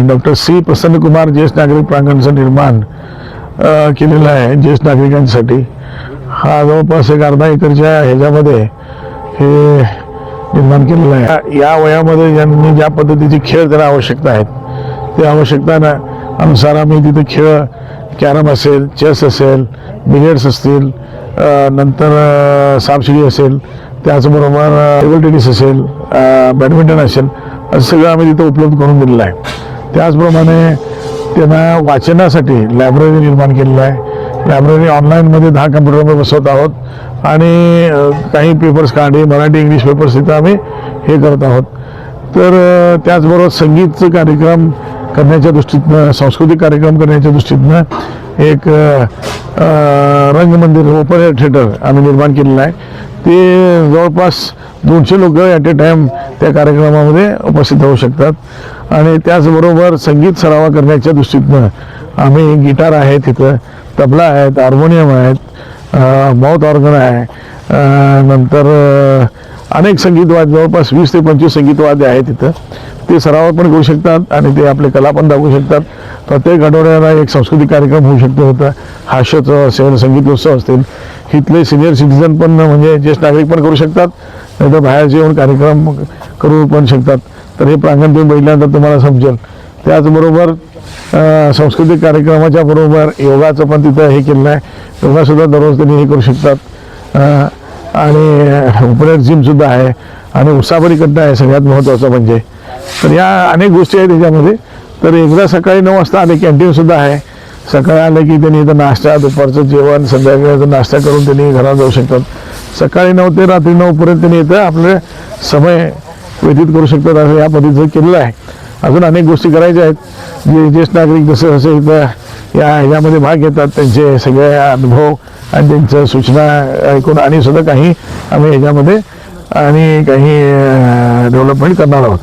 Doctor C Prasannakumar ज्येष्ठ नागरिक प्रांगणाचं निर्माण केलेलं आहे ज्येष्ठ नागरिकांसाठी। हा जवळपास एक अर्धा एकरच्या ह्याच्यामध्ये हे निर्माण केलेलं आहे। या वयामध्ये ज्यांनी ज्या पद्धतीचे खेळ त्यांना आवश्यकता आहेत त्या आवश्यकता अनुसार आम्ही तिथे खेळ कॅरम असेल, चेस असेल, बिलियर्ड्स असतील, नंतर सापशिडी असेल, त्याचबरोबर टेबल टेनिस असेल, बॅडमिंटन असेल, असं सगळं आम्ही तिथं उपलब्ध करून दिलेलं आहे। त्याचप्रमाणे त्यांना वाचनासाठी लायब्ररी निर्माण केलेलं आहे। लायब्ररी ऑनलाईनमध्ये 10 कम्प्युटरवर बसवत आहोत आणि काही पेपर्स काढे मराठी इंग्लिश पेपर्स तिथं आम्ही हे करत आहोत। तर त्याचबरोबर संगीतचं कार्यक्रम करण्याच्या दृष्टीतनं, सांस्कृतिक कार्यक्रम करण्याच्या दृष्टीतनं एक रंगमंदिर ओपन एअर थिएटर आम्ही निर्माण केलेलं आहे। ते जवळपास 200 लोक ॲट ए टाईम त्या कार्यक्रमामध्ये उपस्थित होऊ शकतात। आणि त्याचबरोबर संगीत सराव करण्याच्या दृष्टीतनं आम्ही गिटार आहे, तिथं तबला आहेत, हार्मोनियम आहेत, माउथ ऑर्गन आहे, नंतर अनेक संगीतवाद्य जवळपास 20 ते 25 संगीतवाद्य आहेत तिथं। ते सराव पण करू शकतात आणि ते आपले कला पण दाखवू शकतात। प्रत्येक आठवड्याला एक सांस्कृतिक कार्यक्रम होऊ शकतो होता, हास्योत्सव असेल, संगीतोत्सव असतील। इथले सिनियर सिटीजन पण म्हणजे ज्येष्ठ नागरिक पण करू शकतात, नाहीतर बाहेरचे येऊन कार्यक्रम करू पण शकतात। तर हे प्रांगण तुम्ही बघितल्यानंतर तुम्हाला समजेल। त्याचबरोबर सांस्कृतिक कार्यक्रमाच्या बरोबर योगाचं पण तिथं हे केलेलं आहे। योगासुद्धा दररोज त्यांनी हे करू शकतात। आणि ओपन जिमसुद्धा आहे आणि उसाबरी कट्टा आहे सगळ्यात महत्त्वाचं म्हणजे। तर या अनेक गोष्टी आहेत त्याच्यामध्ये। तर एकदा सकाळी 9 वाजता आले कॅन्टीनसुद्धा आहे। सकाळी आलं की त्यांनी इथं नाश्ता, दुपारचं जेवण, संध्याकाळचं नाश्ता करून त्यांनी घरात जाऊ शकतात। सकाळी 9 ते रात्री 9 पर्यंत त्यांनी इथं आपले समय व्यतीत करू शकतात, असं या पद्धतीचं केलेलं आहे। अजून अनेक गोष्टी करायच्या आहेत। जे ज्येष्ठ नागरिक जसं जसं इथं या ह्याच्यामध्ये भाग घेतात त्यांचे सगळे अनुभव आणि त्यांच्या सूचना ऐकून आणि सुद्धा काही आम्ही ह्याच्यामध्ये आणि काही डेव्हलपमेंट करणार आहोत।